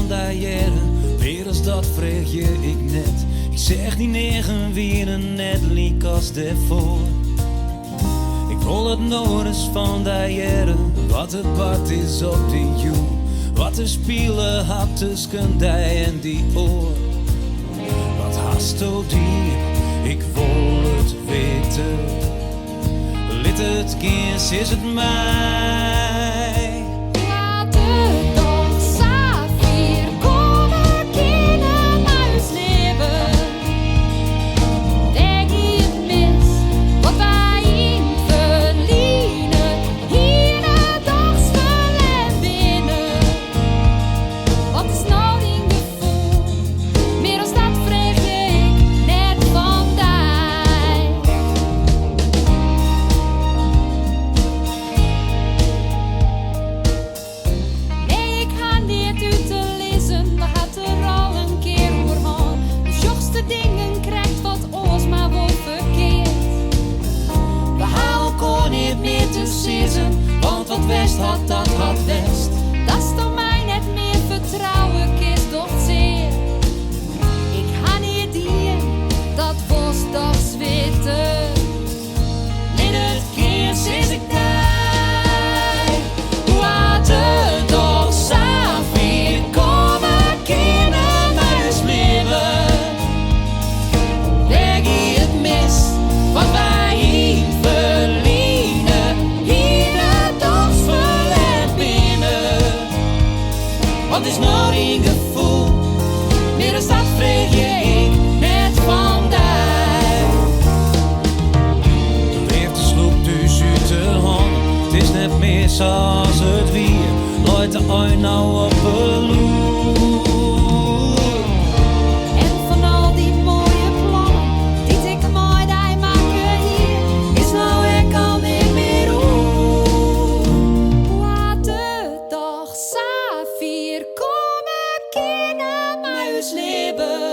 van die jaren, weer als dat vreeg je ik net. Ik zeg niet negen weer een net liek als daarvoor. Ik wil het nog eens van die jaren, wat het bad is op die joe. Wat er spelen had tussen die en die oor. Wat hast du die, ik wil het weten. Lit het kind, is het mij. Laat het toch Safir komen kinderen naar ons leven. Denk je het mis, wat wij in verliezen. Hier het dags en binnen. Wat is nou in gevoel? Meer als dat vreeg ik net van die. Nee, ik ga niet uit te lezen, we hadden er al een keer over gehad. De jochste dingen krijgt wat ons maar wordt verkeerd. We halen kon niet meer te zitten, want wat West had, dat had West. Dat is door mij net meer vertrouwen, kist toch zeer. Ik ga niet hier, dat was toch zwitten. Lid het kind, is ik daar. Hoe had het toch Safir komen kinderen naar ons leven. Denk je het mis, wat wij in verliezen. Hier het ons verleden binnen. Wat is nou in gevoel? Meer dan dat vreeg je ik net van die. Toen heeft de sloep dus uit de hand. Het is net meer zoals het weer. Looit de ooi nou op de loer. En van al die mooie plannen, die ik mooi die maken hier, Is nou ik al niet meer hoe. laat het toch Safir komen kinderen naar ons leven.